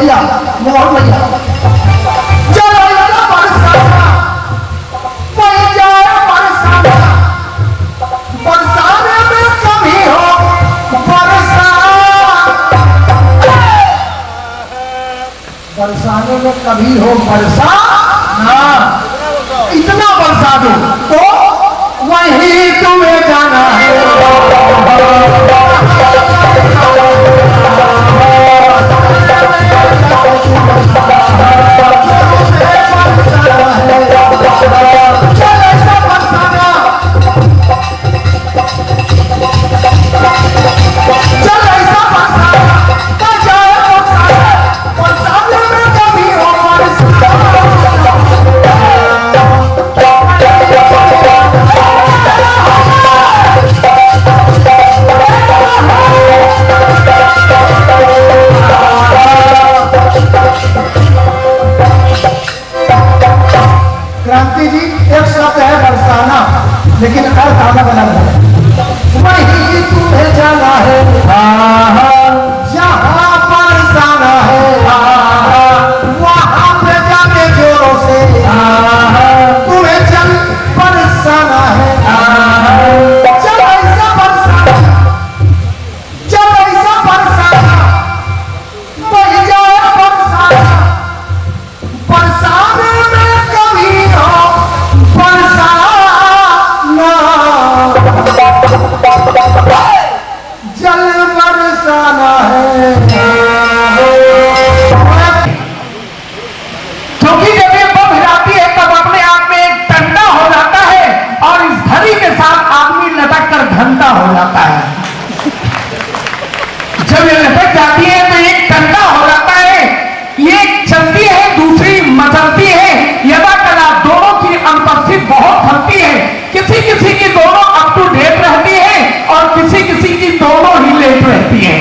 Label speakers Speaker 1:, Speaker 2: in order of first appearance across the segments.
Speaker 1: भैया मोहन भैया जब ऐसा बरसाना कोई जाए बरसाना बरसाने में कभी हो बरसाने में कभी हो बरसा ना इतना बरसा दो तो वही तुम्हें जाना है। क्रांति जी एक शब्द है बरसाना लेकिन अर्थ अलग अलग है। वही तुम्हें जाना है जहाँ बरसाना है वहाँ पे जाके जोरों से तुम्हें चल बरसाना है। जब ऐसा बरसाना जब ऐसा बरसाना वही जाए बरसाना बरसाने में कभी हो जल बरसाना है।
Speaker 2: क्योंकि जब ये बम हिलाती है तब अपने आप में एक डंडा हो जाता है और इस घड़ी के साथ आदमी लटक कर घंटा हो जाता है। जब ये लटक जाती है तो एक डंडा हो जाता है, ये चलती है दूसरी मचलती है, यदा कदा दोनों की अनुपस्थित बहुत खलती है। किसी किसी की दोनों अप टू डेट रहती है और किसी किसी की दोनों ही लेट रहती है।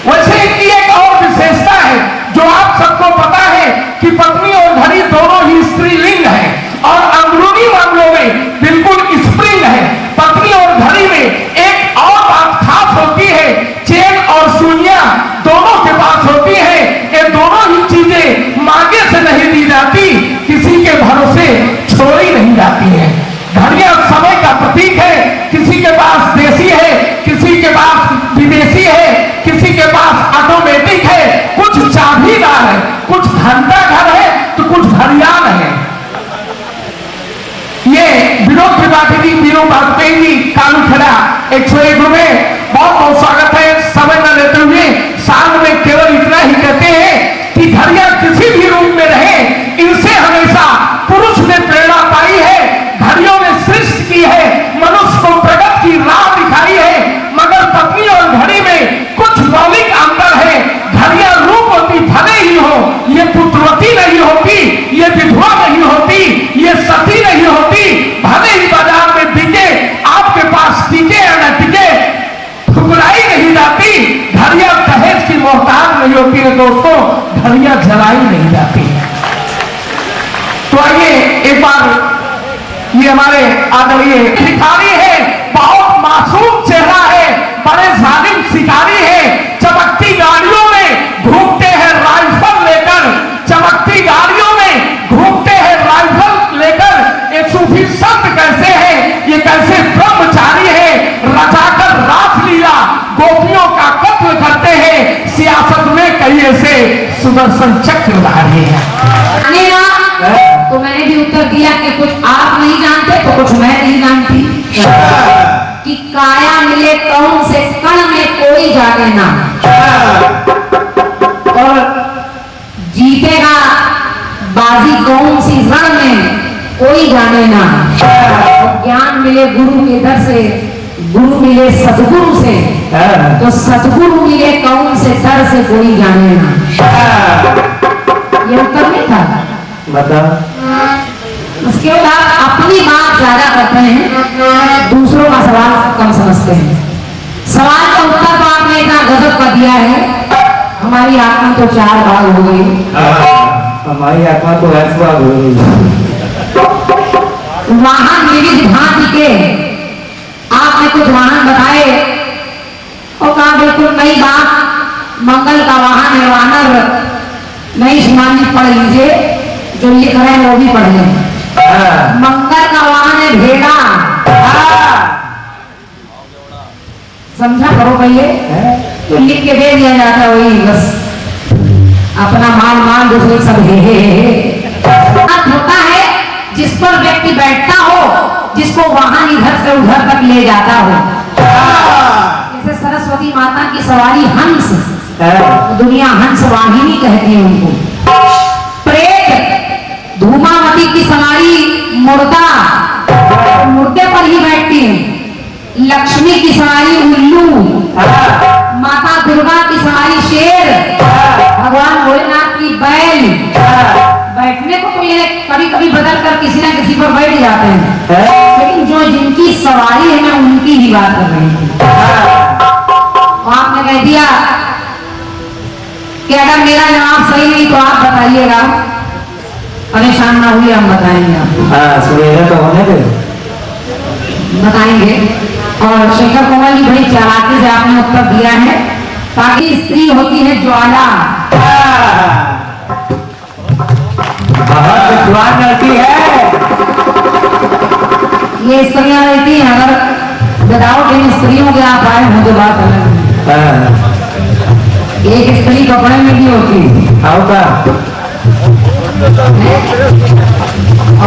Speaker 2: वैसे इनकी एक और विशेषता है जो आप सबको पता है कि पत्नी और घड़ी दोनों ही स्त्रीलिंग है और अंदरूनी मामलों में बिल्कुल स्प्रिंग है। पत्नी और घड़ी में एक और बात खास होती है, चेन और सुइयां दोनों के पास होती है। ये दोनों ही चीजें मांगे से नहीं दी जाती, किसी के भरोसे छोड़ी नहीं जाती है। घड़ियां समय का प्रतीक है, किसी के पास देसी है, किसी के पास विदेशी है, किसी के पास ऑटोमेटिक है, कुछ चाबीदार है, कुछ घंटा घर है तो कुछ घड़ियाल है। ये विनोद त्रिपाठी जी, विनोद वाजपेयी जी, कालू खेड़ा 101 में बहुत बहुत स्वागत है। समय न लेते हुए साल में केवल इतना ही कहते हैं कि घड़ियां किसी भी रूप में रहे, इनसे हमेशा पुरुष ने प्रेरणा पाई है। घड़ियों ने सृष्टि की है, मनुष्य को प्रगति की राह दिखाई है, मगर पत्नी और घड़ी में कुछ मौलिक अंतर है। घड़ियां रूपवती भले ही हो, ये पुत्रवती नहीं होती, ये विधवा नहीं होती, ये सती नहीं होती। भले ही बाजार में बिके, आपके पास टिके या न टिके, ठुकराई नहीं जाती। घड़ियां दहेज की मोहताज नहीं होती है दोस्तों, घड़ियां जलाई नहीं जाती। तो आइए एक बार ये हमारे आदरणीय भिखारी है, बहुत मासूम चेहरा है, बड़े जालिम शिकारी है, चमकती गाड़ियों में घूमते हैं राइफल लेकर, चमकती गाड़ियों में घूमते हैं राइफल लेकर। ये सूफी संत कैसे है, ये कैसे ब्रह्मचारी है, रचाकर रासलीला गोपियों का कत्ल करते हैं, सियासत में कई ऐसे सुदर्शन चक्रधारी हैं।
Speaker 3: तो मैंने भी उत्तर दिया कि कुछ आप नहीं जानते तो कुछ मैं नहीं जानती कि काया मिले कौन से कण में कोई जागे ना, और जीतेगा बाजी कौन सी रण में कोई जाने ना। ज्ञान मिले गुरु के दर से, गुरु मिले सतगुरु से, तो सतगुरु मिले कौन से दर से कोई जाने ना। ये उत्तर नहीं था,
Speaker 2: बता।
Speaker 3: उसके बाद अपनी बात ज्यादा करते हैं, दूसरों का सवाल कम समझते हैं। सवाल का उत्तर तो आपने इतना गजब कर दिया है, हमारी आत्मा तो 4 भाग हो गई।
Speaker 2: हमारी आत्मा तो 10 भाग हो गई।
Speaker 3: वाहन विविध भांति के आपने कुछ वाहन बताए और कहा बिल्कुल नई बात, मंगल का वाहन है वानर, नहीं श्रीमान जी पढ़ लीजिए, जो लिख रहे हैं वो भी पढ़ लें। मंगल का वाहन है भेड़ा, समझा करो भैया, तो लिख के दे दिया जाता है वही बस, अपना माल माल दूसरे सब हे। अर्थ होता है जिस पर व्यक्ति बैठता हो, जिसको वाहन इधर से उधर तक ले जाता हो। जैसे सरस्वती माता की सवारी हंस, दुनिया हंस वाहिनी कहती है उनको। प्रेत धूमावती की सवारी मुर्दा, मुर्दे पर ही बैठती है। लक्ष्मी की सवारी उल्लू, माता दुर्गा की सवारी शेर, भगवान भोलेनाथ की बैल। बैठने को तो ये कभी कभी बदल कर किसी न किसी पर बैठ जाते हैं, लेकिन जो जिनकी सवारी है मैं उनकी ही बात कर रही थी। आपने कह दिया कि अगर मेरा जवाब सही नहीं तो आप बताइएगा, परेशान ना हुई, हम बताएंगे आपको।
Speaker 1: तो होने दे,
Speaker 3: बताएंगे। और शेखर कोमल जी बड़ी चालाकी से आपने उत्तर दिया है, ताकि स्त्री होती है ज्वाला,
Speaker 1: बहुत विद्वान लड़की है
Speaker 3: ये स्त्रियां रहती हैं। अगर विदाउट इन स्त्रियों के आप आए हो तो बात अलग है। एक स्त्री कपड़े में भी होती है और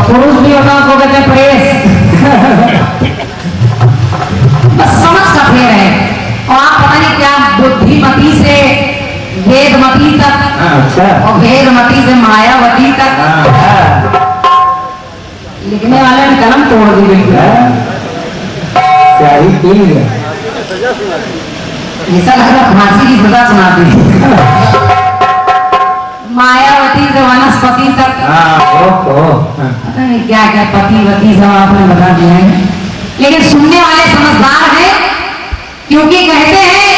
Speaker 3: पुरुष भी होता है, उसको कहते हैं प्रेस। बस समझ का फेर है, और आप पता नहीं क्या बुद्धिमती से वेदमती तक, और वेदमती से मायावती तक, लिखने वाले ने कलम तोड़ दी बिल्कुल। ऐसा लग रहा फांसी की सजा सुनाती। मायावती से वनस्पति तक, पता नहीं क्या क्या पतिवती सब आपने बता दिया है, लेकिन सुनने वाले समझदार हैं, क्योंकि कहते हैं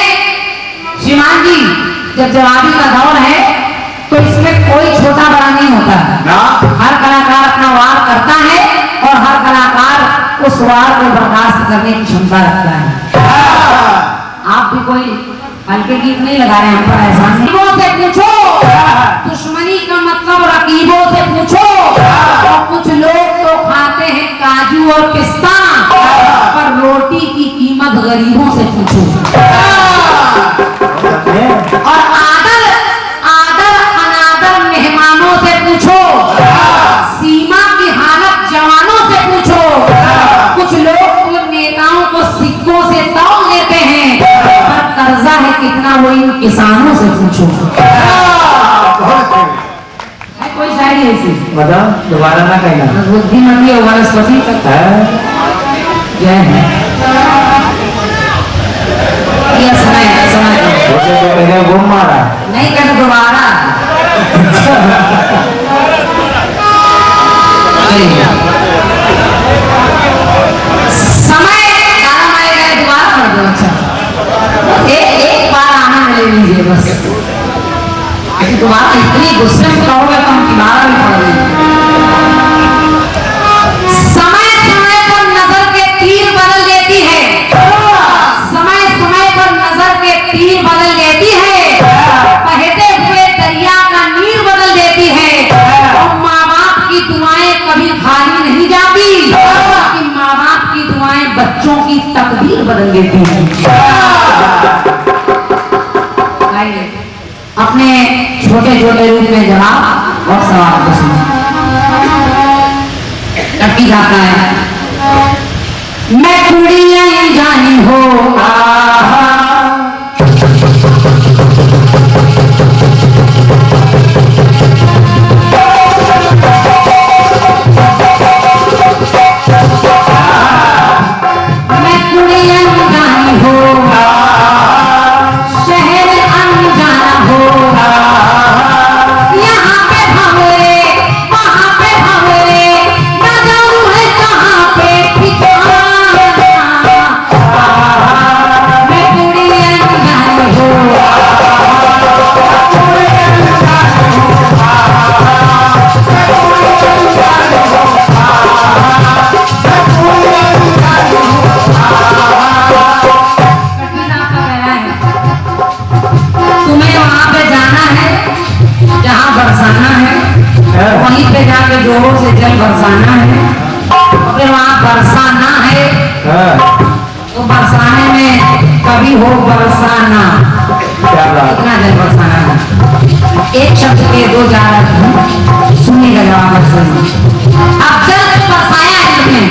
Speaker 3: श्रीमान जी जब जवाबी का दौर है तो इसमें कोई छोटा बड़ा नहीं होता। हर कलाकार अपना वार करता है और हर कलाकार उस वार को बर्दाश्त करने की क्षमता रखता है। आप भी कोई हल्के गीत नहीं लगा रहे हैं, हम पर एहसान नहीं। रकीबों से पूछो, दुश्मनी का मतलब रकीबों से पूछो। और कुछ लोग तो खाते हैं काजू और पिस्ता, पर रोटी की कीमत गरीबों से पूछो। और आदर आदर अनादर मेहमानों से पूछो, सीमा की हालत जवानों से पूछो। कुछ लोग तो नेताओं को सिक्कों से तौल लेते हैं, पर कर्जा है कितना वो इन किसानों से पूछो। है कोई शायरी ऐसी?
Speaker 1: बताओ, दोबारा ना कहना।
Speaker 3: बुद्धिमती और वनस्पति तक जय है। ये समय
Speaker 1: पहले घूम मारा
Speaker 3: नहीं कहते दोबारा। समय गाना आएगा दोबारा पढ़ दो। अच्छा एक बार आनंद ले लीजिए बस, दोबारा इतनी गुस्से में कहोगे तो हम दोबारा भी पढ़ लेंगे। समय समय पर नजर के तीर बदल देती है, समय समय पर नजर के तीर बदल देती है, बहते हुए दरिया का नीर बदल देती है। और माँ बाप की दुआएं कभी खाली नहीं जाती, कि माँ बाप की दुआएं बच्चों की तकदीर बदल देती हैं। अपने छोटे छोटे रूप में जवाब और सवाल को सुनो। टट्टी जाता है, मैं कुड़िया जानी हो मैं कुड़िया जानी हो, शहर अनजाना हो, यहाँ पे भंवरे वहाँ पे भंवरे, ना जाऊँ है कहाँ पे ठिकाना। मैं कुड़ी पहले जाके जोरों से जल बरसाना है, फिर वहां बरसाना है, तो बरसाने में कभी हो बरसाना, इतना जल बरसाना है। एक शब्द के दो जार सुनिएगा जवाब सुनिए। अब जल तो बरसाया है इन्होंने,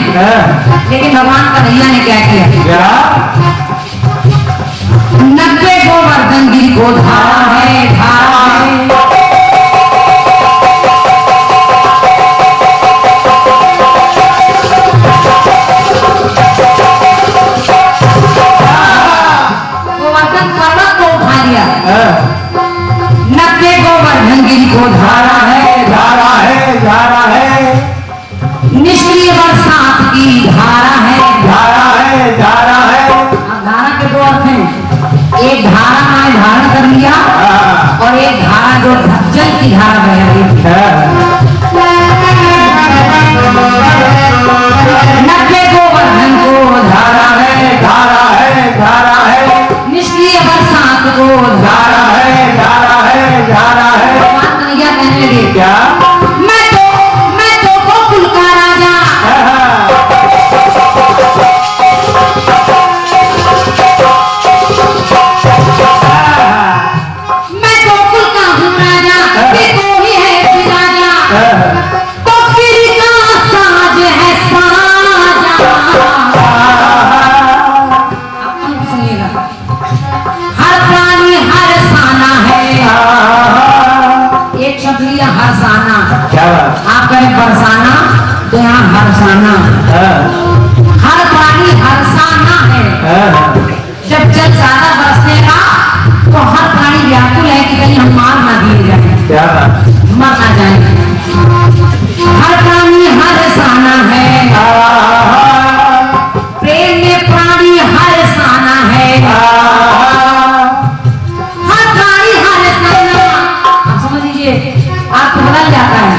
Speaker 3: लेकिन भगवान कन्हैया ने क्या किया? 90 गोवर्धन गिरी को धारा है, धारा है। गोवर्धन पर्वत को उठा लिया, 90 गोवर्धन गिरी को धारा है,
Speaker 1: धारा है, धारा है,
Speaker 3: निष्क्रिय बरसात की धारा है,
Speaker 1: धारा है, धारा है।
Speaker 3: अब धारा के दो अर्थ हैं, एक धारा में धारण कर लिया और एक धारा जो जल की धारा बह रही है। 90 गोवर्धन को धारा है,
Speaker 1: धारा है, धारा है,
Speaker 3: निष्क्रिय बरसात को
Speaker 1: धारा है, धारा है, धारा है।
Speaker 3: भगवान कन्हैया कहने लगे,
Speaker 1: क्या?
Speaker 3: मैं तो गोकुल का राजा, मैं गोकुल का हूँ राजा, ये कोई है कोई राजा, तो फिर का साज है साजा। अब सुनिएगा, हर प्राणी हर साना है, एक शब्द लिया हरसाना।
Speaker 1: क्या बात?
Speaker 3: आप कहें बरसाना तो यहाँ हरसाना, हर प्राणी हरसाना है। जब जल ज्यादा बरसेगा तो हर प्राणी व्याकुल है कि कहीं हम मार ना दिए जाए,
Speaker 1: क्या बात?
Speaker 3: मर ना जाए। हर प्राणी हरसाना है, प्रेम में प्राणी हरसाना है, हर प्राणी हरसाना। आप समझ लीजिए, आपको बदल जाता है,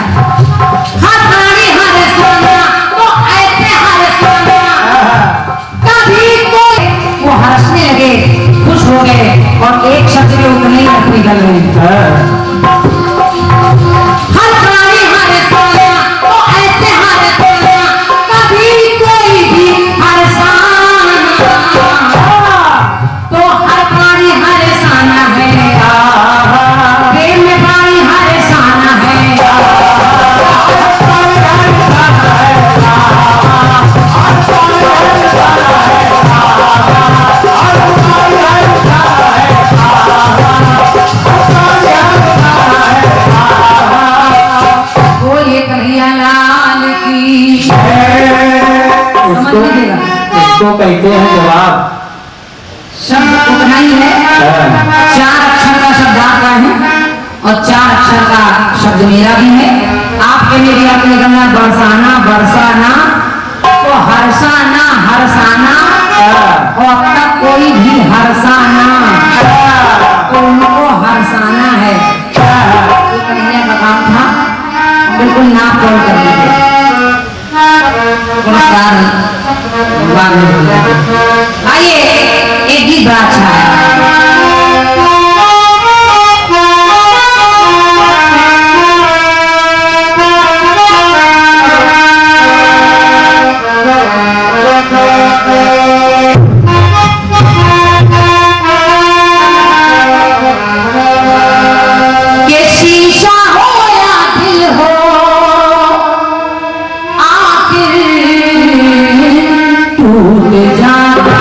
Speaker 3: हर प्राणी हरसाना, तो ऐसे हरसाना कभी कोई वो हंसने लगे, खुश हो गए और एक शब्द के उतने ही अर्थ निकल गए। हर प्राणी हरसाना, तो ऐसे हरसाना कभी कोई भी हरसाना, तो हर प्राणी हरसाना है, प्रेम में प्राणी हरसाना है। बोलिए कन्हैया लाल की। समझ लीजिएगा,
Speaker 1: इसको कहते हैं जवाब।
Speaker 3: शब्द उतना ही है, 4 अक्षर का शब्द आपका है और 4 अक्षर का शब्द मेरा भी है। आपके मेरी आप निकलना बरसाना, बरसाना, तो हरसाना, हरसाना, और अब तक कोई भी हरसाना, तो उनको हरसाना है। ये कन्हैया का काम था, बिल्कुल नाप तोल कर लीजिए। पुरस्कार बाद में मिलेगा। आइए एक गीत बड़ा अच्छा है। ये शीशा हो या दिल हो, आखिर टूट जाता।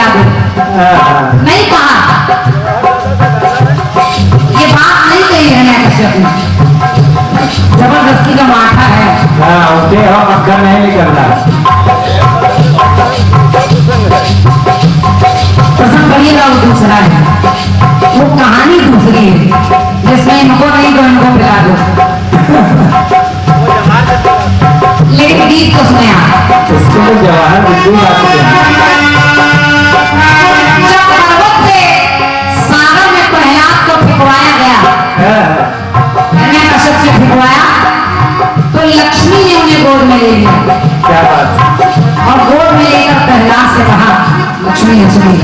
Speaker 3: पिला दो। नहीं कहा, ये बात नहीं कही है कश्यप ने, जबरदस्ती का माठा है।
Speaker 1: उसे हम अक्कर नहीं निकलना।
Speaker 3: प्रसंग बढ़िएगा, वो दूसरा है, वो कहानी दूसरी है जिसमें इनको नहीं तो इनको पिला दो। लेकिन गीत तो सुने आप,
Speaker 1: इसके लिए जवाहर बिल्कुल बात
Speaker 3: जब पर्वत से सागर में प्रहलाद को फेंकवाया गया, कश्यप से फेंकवाया, तो लक्ष्मी ने उन्हें गोद में ले लिया।
Speaker 1: क्या बात,
Speaker 3: और गोद में लेकर प्रहलाद से कहा, लक्ष्मी ने सुनी,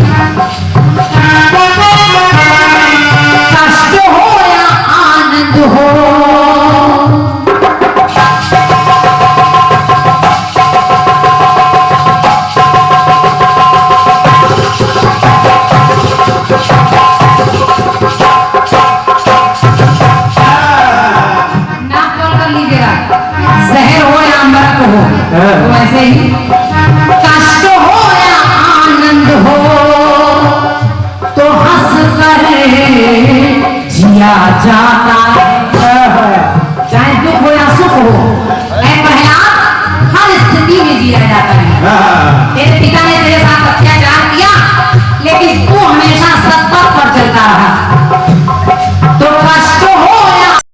Speaker 3: कष्ट हो या आनंद हो, तो ऐसे ही कष्ट हो या आनंद हो तो हंस कर जिया जाता